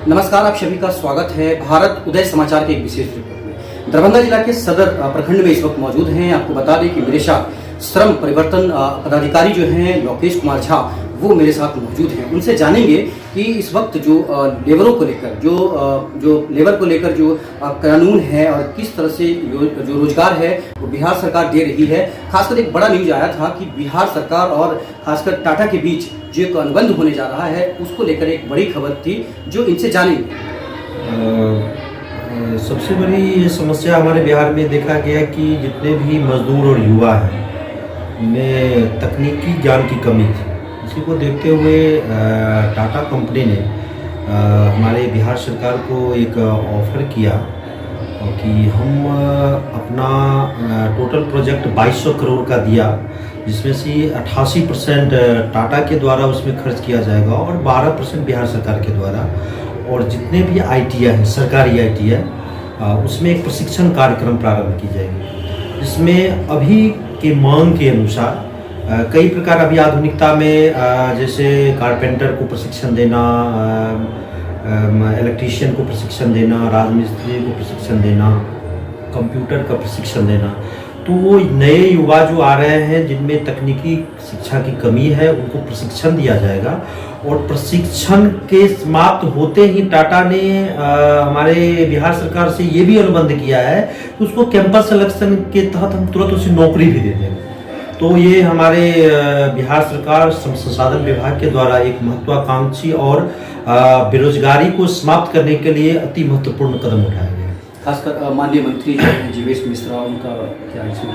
नमस्कार, आप सभी का स्वागत है भारत उदय समाचार के एक विशेष रिपोर्ट में। दरभंगा जिला के सदर प्रखंड में इस वक्त मौजूद हैं। आपको बता दें कि मेरे साथ श्रम परिवर्तन पदाधिकारी जो हैं लोकेश कुमार झा, वो मेरे साथ मौजूद हैं। उनसे जानेंगे कि इस वक्त जो लेबरों को लेकर जो लेबर को लेकर जो कानून है और किस तरह से जो रोजगार है वो बिहार सरकार दे रही है। खासकर एक बड़ा न्यूज आया था कि बिहार सरकार और खासकर टाटा के बीच जो एक अनुबंध होने जा रहा है, उसको लेकर एक बड़ी खबर थी जो इनसे जानेंगे। सबसे बड़ी समस्या हमारे बिहार में देखा गया कि जितने भी मजदूर और युवा हैं उनमें तकनीकी ज्ञान की कमी थी। इसी को देखते हुए टाटा कंपनी ने हमारे बिहार सरकार को एक ऑफ़र किया कि हम अपना टोटल प्रोजेक्ट 2200 करोड़ का दिया, जिसमें से 88% टाटा के द्वारा उसमें खर्च किया जाएगा और 12% बिहार सरकार के द्वारा। और जितने भी ITI हैं, सरकारी ITI, उसमें एक प्रशिक्षण कार्यक्रम प्रारंभ की जाएगी, जिसमें अभी के मांग के अनुसार कई प्रकार अभी आधुनिकता में जैसे कारपेंटर को प्रशिक्षण देना, इलेक्ट्रीशियन को प्रशिक्षण देना, राजमिस्त्री को प्रशिक्षण देना, कंप्यूटर का प्रशिक्षण देना। तो वो नए युवा जो आ रहे हैं जिनमें तकनीकी शिक्षा की कमी है, उनको प्रशिक्षण दिया जाएगा। और प्रशिक्षण के समाप्त होते ही टाटा ने हमारे बिहार सरकार से ये भी अनुबंध किया है कि उसको कैंपस सिलेक्शन के तहत हम तुरंत उसे नौकरी भी दे देंगे। तो ये हमारे बिहार सरकार श्रम संसाधन विभाग के द्वारा एक महत्वाकांक्षी और बेरोजगारी को समाप्त करने के लिए अति महत्वपूर्ण कदम उठाया गया। खासकर माननीय मंत्री जो हैं जीवेश मिश्रा, उनका क्या इसमें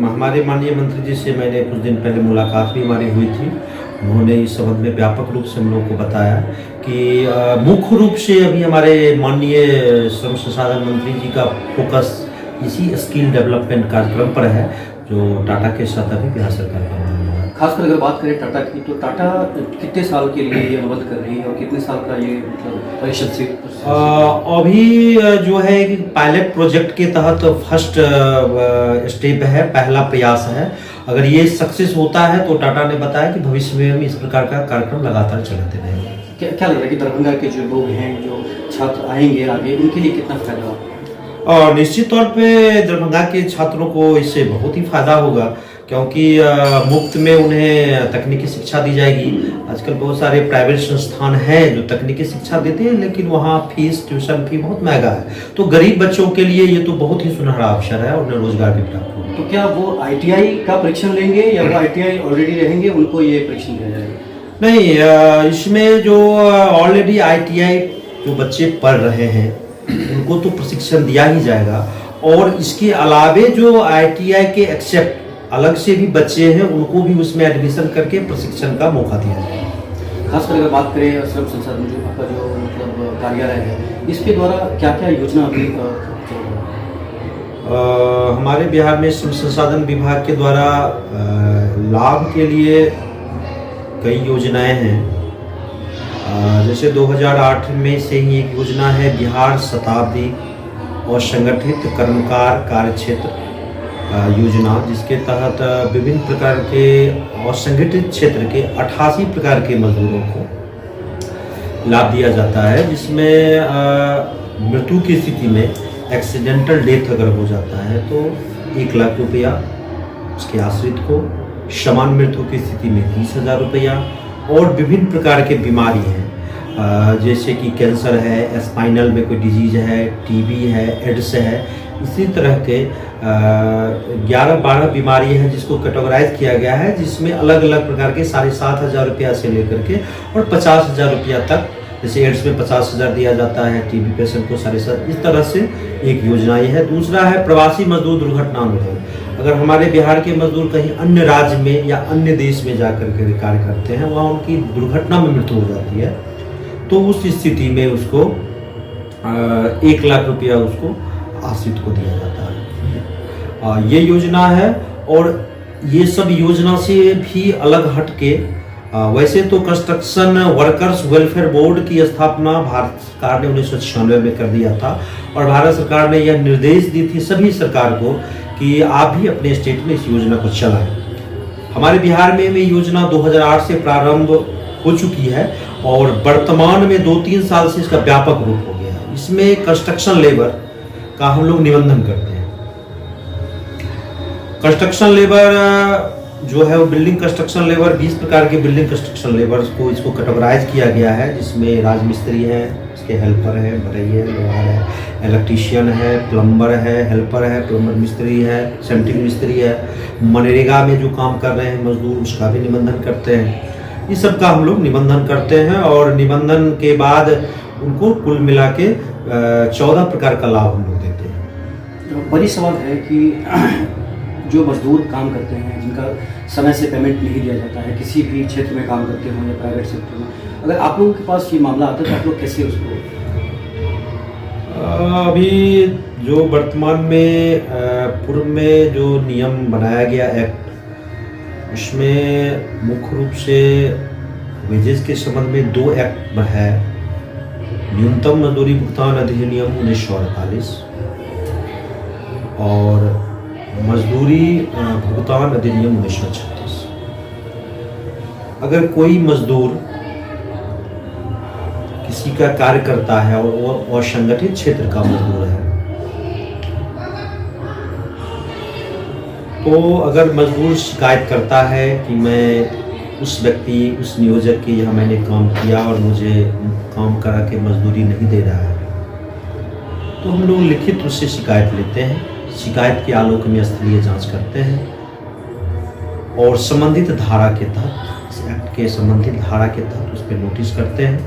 हमारे माननीय मंत्री जी से मैंने कुछ दिन पहले मुलाकात भी हमारी हुई थी। उन्होंने इस संबंध में व्यापक रूप से हम लोगों को बताया कि मुख्य रूप से अभी हमारे माननीय श्रम संसाधन मंत्री जी का फोकस इसी स्किल डेवलपमेंट कार्यक्रम पर है जो टाटा के साथ अभी बिहार सरकार का। खासकर अगर बात करें टाटा की, तो टाटा कितने साल के लिए ये अनुबंध कर रही है और कितने साल का ये मतलब परिषद से अभी जो है पायलट प्रोजेक्ट के तहत फर्स्ट स्टेप है, पहला प्रयास है। अगर ये सक्सेस होता है तो टाटा ने बताया कि भविष्य में हम इस प्रकार का कार्यक्रम लगातार चलाते रहेंगे। क्या लग रहा है कि दरभंगा के जो लोग हैं, जो छात्र आएंगे आगे, उनके लिए कितना फायदा होगा? और निश्चित तौर पे दरभंगा के छात्रों को इससे बहुत ही फायदा होगा, क्योंकि मुफ्त में उन्हें तकनीकी शिक्षा दी जाएगी। आजकल बहुत सारे प्राइवेट संस्थान हैं जो तकनीकी शिक्षा देते हैं, लेकिन वहाँ फीस, ट्यूशन फी बहुत महंगा है। तो गरीब बच्चों के लिए ये तो बहुत ही सुनहरा अवसर है, उन्हें रोजगार भी प्राप्त होगा। तो क्या वो ITI का परीक्षण लेंगे या वो ITI ऑलरेडी रहेंगे, उनको ये परीक्षण दिया जाएगा? नहीं, इसमें जो ऑलरेडी ITI जो बच्चे पढ़ रहे हैं उनको तो प्रशिक्षण दिया ही जाएगा, और इसके अलावे जो ITI के एक्सेप्ट अलग से भी बच्चे हैं उनको भी उसमें एडमिशन करके प्रशिक्षण का मौका दिया जाएगा। खासकर अगर बात करें श्रम संसाधन जो आपका जो मतलब कार्यालय है, इसके द्वारा क्या क्या योजना अभी हमारे बिहार में श्रम संसाधन विभाग के द्वारा लाभ के लिए कई योजनाएं हैं। जैसे 2008 में से ही एक योजना है बिहार शताब्दी और संगठित कर्मकार कार्यक्षेत्र योजना, जिसके तहत विभिन्न प्रकार के असंगठित क्षेत्र के 88 प्रकार के मजदूरों को लाभ दिया जाता है, जिसमें मृत्यु की स्थिति में एक्सीडेंटल डेथ अगर हो जाता है तो 1 लाख रुपया उसके आश्रित को, समान मृत्यु की स्थिति में 30,000 रुपया, और विभिन्न प्रकार के बीमारी हैं जैसे कि कैंसर है, स्पाइनल में कोई डिजीज है, TB है, एड्स है, इसी तरह के 11-12 बीमारी है जिसको कैटेगराइज किया गया है, जिसमें अलग अलग प्रकार के 7,500 रुपया से लेकर के और 50,000 रुपया तक। जैसे एड्स में 50,000 दिया जाता है, TB पेशेंट को 7,500, इस तरह से एक योजना ये है। दूसरा है प्रवासी मजदूर दुर्घटना अनुदान। अगर हमारे बिहार के मजदूर कहीं अन्य राज्य में या अन्य देश में जाकर के कार्य करते हैं, वहाँ उनकी दुर्घटना में मृत्यु हो जाती है, तो उस स्थिति में उसको 1 लाख रुपया उसको आश्रित को दिया जाता है। ये योजना है। और ये सब योजना से भी अलग हट के वैसे तो कंस्ट्रक्शन वर्कर्स वेलफेयर बोर्ड की स्थापना भारत सरकार ने 1996 में कर दिया था, और भारत सरकार ने यह निर्देश दी थी सभी सरकार को कि आप भी अपने स्टेट में इस योजना को चलाएं। हमारे बिहार में योजना 2008 से प्रारंभ हो चुकी है और वर्तमान में 2-3 साल से इसका व्यापक रूप हो गया है। इसमें कंस्ट्रक्शन लेबर का हम लोग निबंधन करते हैं। कंस्ट्रक्शन लेबर जो है वो बिल्डिंग कंस्ट्रक्शन लेबर 20 प्रकार के बिल्डिंग कंस्ट्रक्शन लेबर को इसको कैटेगराइज किया गया है, जिसमें राजमिस्त्री है, इसके हेल्पर है, बढ़ई है, लोहार है, इलेक्ट्रीशियन है, प्लम्बर है, हेल्पर है, प्लम्बर मिस्त्री है, सेंट्रिंग मिस्त्री है, मनरेगा में जो काम कर रहे हैं मजदूर उसका भी निबंधन करते हैं। इस सब का हम लोग निबंधन करते हैं और निबंधन के बाद उनको कुल मिला के 14 प्रकार का लाभ हम लोग देते हैं। बड़ी सवाल है कि जो मजदूर काम करते हैं, जिनका समय से पेमेंट नहीं दिया जाता है, किसी भी क्षेत्र में काम करते हो या प्राइवेट सेक्टर में, अगर आप लोगों के पास ये मामला आता है तो आप लोग कैसे उसको? अभी जो वर्तमान में पूर्व में जो नियम बनाया गया एक्ट, उसमें मुख्य रूप से वेजेस के संबंध में 2 एक्ट है। न्यूनतम मजदूरी भुगतान अधिनियम 1948 और मजदूरी भुगतान अधिनियम 1936। अगर कोई मजदूर किसी का कार्य करता है और वो असंगठित क्षेत्र का मजदूर है, तो अगर मजदूर शिकायत करता है कि मैं उस व्यक्ति, उस नियोजक के यहाँ मैंने काम किया और मुझे काम करा के मजदूरी नहीं दे रहा है, तो हम लोग लिखित उससे शिकायत लेते हैं। शिकायत के आलोक में स्थलीय जांच करते हैं और संबंधित धारा के तहत, इस एक्ट के संबंधित धारा के तहत उस पर नोटिस करते हैं।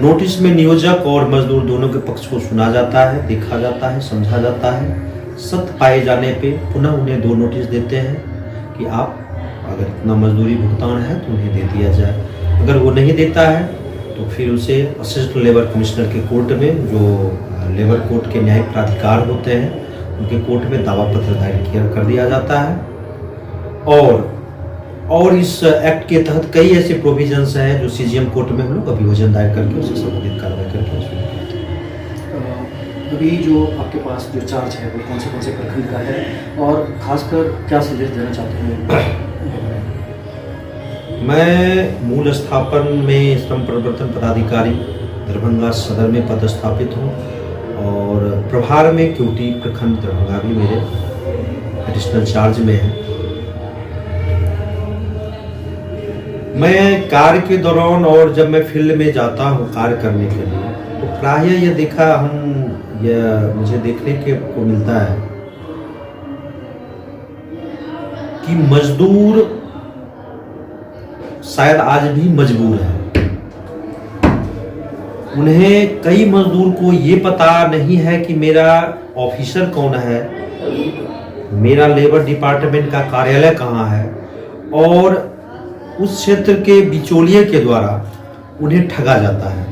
नोटिस में नियोजक और मजदूर दोनों के पक्ष को सुना जाता है, देखा जाता है, समझा जाता है। सत्य पाए जाने पे पुनः उन्हें 2 नोटिस देते हैं कि आप अगर इतना मजदूरी भुगतान है तो उन्हें दे दिया जाए। अगर वो नहीं देता है तो फिर उसे असिस्टेंट लेबर कमिश्नर के कोर्ट में, जो लेबर कोर्ट के न्यायिक प्राधिकार होते हैं, उनके कोर्ट में दावा पत्र दायर कर दिया जाता है। और इस एक्ट के तहत कई ऐसे प्रोविजंस हैं जो सीजीएम कोर्ट में हम लोग अभियोजन दायर करके उससे संबंधित कार्रवाई करके उसको करते हैं। अभी जो आपके पास जो चार्ज है वो कौन से प्रखंड का है और खासकर क्या संदेश देना चाहते हैं? मैं मूल स्थापन में श्रम परिवर्तन पदाधिकारी दरभंगा सदर में पदस्थापित हूँ और प्रभार में क्यूटी प्रखंड दरभंगा भी मेरे एडिशनल चार्ज में है। मैं कार्य के दौरान और जब मैं फील्ड में जाता हूँ कार्य करने के लिए, तो प्रायः मुझे देखने को मिलता है कि मजदूर शायद आज भी मजबूर है। उन्हें, कई मजदूर को ये पता नहीं है कि मेरा ऑफिसर कौन है, मेरा लेबर डिपार्टमेंट का कार्यालय कहाँ है, और उस क्षेत्र के बिचौलिए के द्वारा उन्हें ठगा जाता है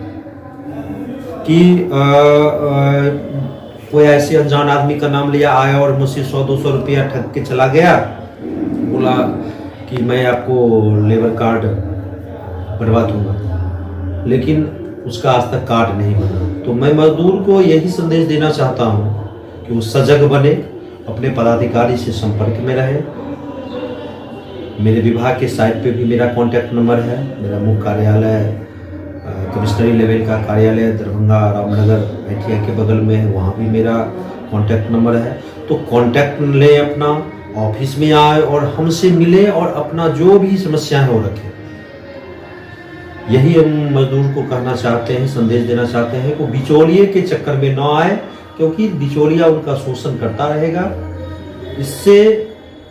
कि कोई ऐसे अनजान आदमी का नाम लिया, आया और मुझसे 100-200 रुपया ठग के चला गया, बोला कि मैं आपको लेबर कार्ड बनवा दूंगा, लेकिन उसका आज तक कार्ड नहीं बना। तो मैं मजदूर को यही संदेश देना चाहता हूँ कि वो सजग बने, अपने पदाधिकारी से संपर्क में रहे। मेरे विभाग के साइट पे भी मेरा कॉन्टैक्ट नंबर है। मेरा मुख्य कार्यालय कमिश्नरी लेवल का कार्यालय दरभंगा रामनगर ITI के बगल में है, वहाँ भी मेरा कॉन्टैक्ट नंबर है। तो कॉन्टैक्ट ले अपना, ऑफिस में आए और हमसे मिले और अपना जो भी समस्या है वो रखें। यही हम मजदूर को कहना चाहते हैं, संदेश देना चाहते हैं कि बिचौलिए के चक्कर में न आए, क्योंकि बिचौलिया उनका शोषण करता रहेगा। इससे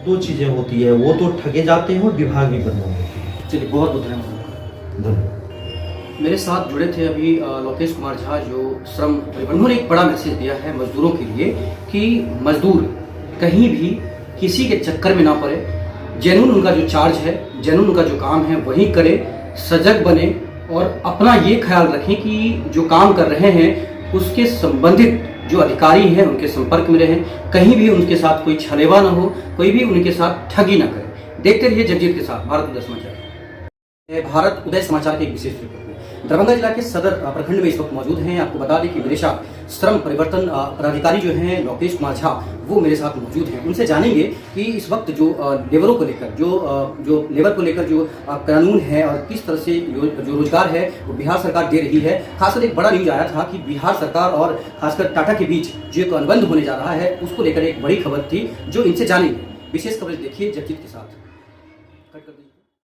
2 चीजें होती है, वो तो ठगे जाते हैं और विभाग भी बदनाम होती है। चलिए, बहुत बहुत धन्यवाद। मेरे साथ जुड़े थे अभी लोकेश कुमार झा, जो श्रम परिवहन। उन्होंने एक बड़ा मैसेज दिया है मजदूरों के लिए कि मजदूर कहीं भी किसी के चक्कर में ना पड़े, जेन्युइन उनका जो चार्ज है, जेन्युइन उनका जो काम है वही करे, सजग बने और अपना ये ख्याल रखें कि जो काम कर रहे हैं उसके संबंधित जो अधिकारी हैं उनके संपर्क में रहें, कहीं भी उनके साथ कोई छलेवा ना हो, कोई भी उनके साथ ठगी ना करे। देखते रहिए जगजीत के साथ भारत उदय समाचार। भारत उदय समाचार के एक विशेष रिपोर्ट में दरभंगा जिला के सदर प्रखंड में इस वक्त मौजूद हैं। आपको बता दें कि मेरे साथ श्रम परिवर्तन पदाधिकारी जो हैं लोकेश कुमार झा, वो मेरे साथ मौजूद हैं। उनसे जानेंगे कि इस वक्त जो लेबरों को लेकर जो लेबर को लेकर जो कानून है और किस तरह से जो रोजगार है वो बिहार सरकार दे रही है। खासकर एक बड़ा न्यूज आया था कि बिहार सरकार और खासकर टाटा के बीच जो एक अनुबंध होने जा रहा है, उसको लेकर एक बड़ी खबर थी जो इनसे जानेंगे। विशेष कवरेज देखिए जगजीत के साथ। कट कर दीजिए।